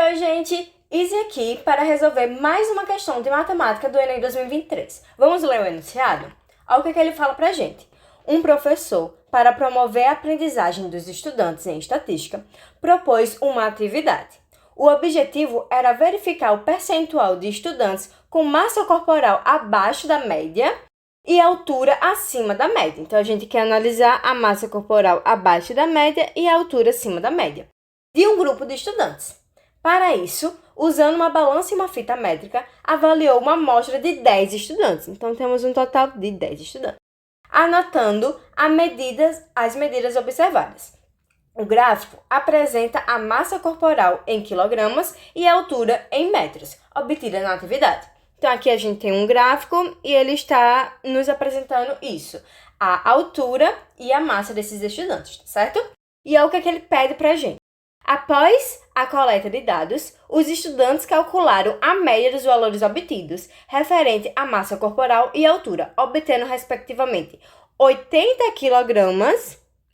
Oi, gente! Izzy aqui para resolver mais uma questão de matemática do Enem 2023. Vamos ler o enunciado? Olha o que ele fala pra gente. Um professor, para promover a aprendizagem dos estudantes em estatística, propôs uma atividade. O objetivo era verificar o percentual de estudantes com massa corporal abaixo da média e altura acima da média. Então, a gente quer analisar a massa corporal abaixo da média e a altura acima da média de um grupo de estudantes. Para isso, usando uma balança e uma fita métrica, avaliou uma amostra de 10 estudantes. Então, temos um total de 10 estudantes. Anotando as medidas observadas. O gráfico apresenta a massa corporal em quilogramas e a altura em metros, obtida na atividade. Então, aqui a gente tem um gráfico e ele está nos apresentando isso, a altura e a massa desses estudantes, certo? E é o que ele pede para a gente. Após a coleta de dados, os estudantes calcularam a média dos valores obtidos, referente à massa corporal e altura, obtendo, respectivamente, 80 kg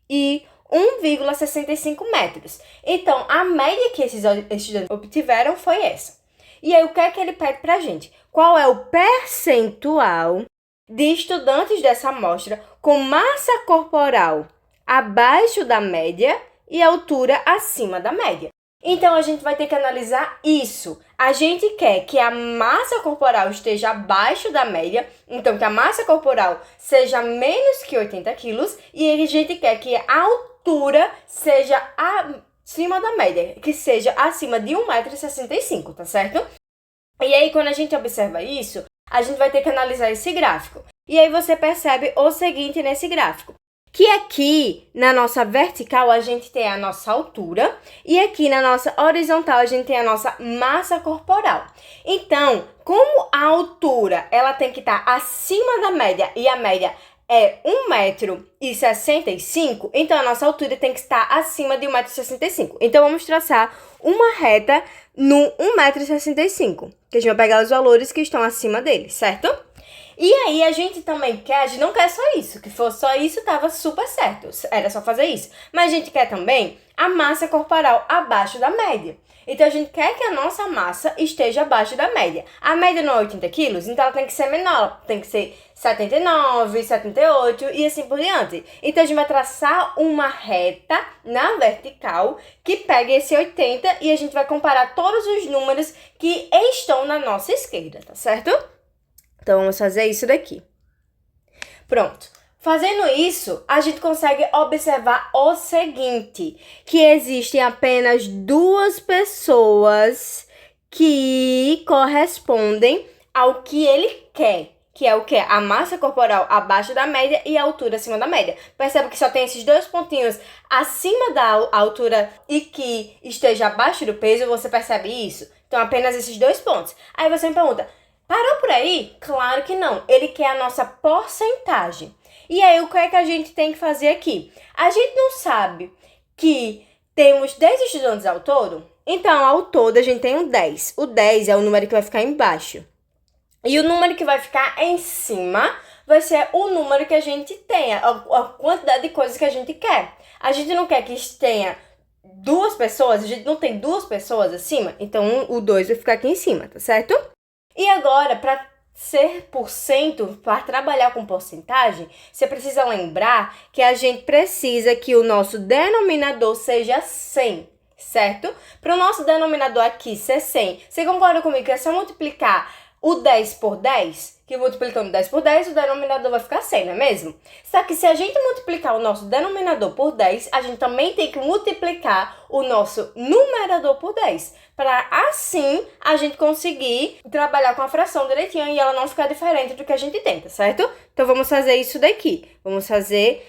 e 1,65 metros. Então, a média que esses estudantes obtiveram foi essa. E aí, o que é que ele pede para a gente? Qual é o percentual de estudantes dessa amostra com massa corporal abaixo da média e altura acima da média? Então, a gente vai ter que analisar isso. A gente quer que a massa corporal esteja abaixo da média, então que a massa corporal seja menos que 80 quilos, e a gente quer que a altura seja acima da média, que seja acima de 1,65 m, tá certo? E aí, quando a gente observa isso, a gente vai ter que analisar esse gráfico. E aí, você percebe o seguinte nesse gráfico. Que aqui, na nossa vertical, a gente tem a nossa altura e aqui na nossa horizontal, a gente tem a nossa massa corporal. Então, como a altura ela tem que estar acima da média e a média é 1,65 m, então a nossa altura tem que estar acima de 1,65 m. Então, vamos traçar uma reta no 1,65 m, que a gente vai pegar os valores que estão acima dele, certo? E aí, a gente não quer só isso, que fosse só isso, tava super certo, era só fazer isso. Mas a gente quer também a massa corporal abaixo da média. Então, a gente quer que a nossa massa esteja abaixo da média. A média não é 80 quilos, então ela tem que ser menor, tem que ser 79, 78 e assim por diante. Então, a gente vai traçar uma reta na vertical que pega esse 80 e a gente vai comparar todos os números que estão na nossa esquerda, tá certo? Então, vamos fazer isso daqui. Pronto. Fazendo isso, a gente consegue observar o seguinte, que existem apenas duas pessoas que correspondem ao que ele quer, que é o quê? A massa corporal abaixo da média e a altura acima da média. Percebe que só tem esses dois pontinhos acima da altura e que esteja abaixo do peso, você percebe isso? Então, apenas esses dois pontos. Aí você me pergunta, parou por aí? Claro que não. Ele quer a nossa porcentagem. E aí, o que é que a gente tem que fazer aqui? A gente não sabe que temos 10 estudantes ao todo? Então, ao todo, a gente tem um 10. O 10 é o número que vai ficar embaixo. E o número que vai ficar em cima vai ser o número que a gente tenha, a quantidade de coisas que a gente quer. A gente não quer que tenha duas pessoas, a gente não tem duas pessoas acima, então o 2 vai ficar aqui em cima, tá certo? E agora, para ser porcento, para trabalhar com porcentagem, você precisa lembrar que a gente precisa que o nosso denominador seja 100, certo? Para o nosso denominador aqui ser 100, você concorda comigo que é só multiplicar o 10 por 10? Que multiplicando 10 por 10, o denominador vai ficar 100, não é mesmo? Só que se a gente multiplicar o nosso denominador por 10, a gente também tem que multiplicar o nosso numerador por 10. Para assim a gente conseguir trabalhar com a fração direitinho e ela não ficar diferente do que a gente tenta, certo? Então, vamos fazer isso daqui. Vamos fazer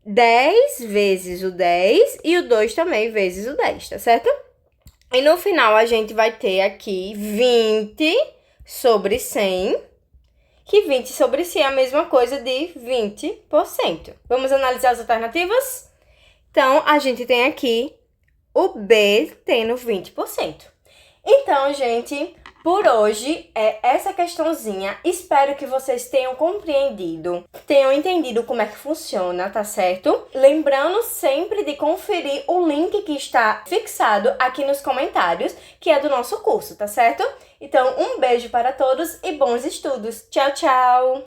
10 vezes o 10 e o 2 também vezes o 10, tá certo? E no final, a gente vai ter aqui 20 sobre 100, que 20 sobre 100 é a mesma coisa de 20%. Vamos analisar as alternativas? Então, a gente tem aqui o B tendo 20%. Então, gente, Por hoje é essa questãozinha. Espero que vocês tenham compreendido, tenham entendido como é que funciona, tá certo? Lembrando sempre de conferir o link que está fixado aqui nos comentários, que é do nosso curso, tá certo? Então, um beijo para todos e bons estudos. Tchau, tchau!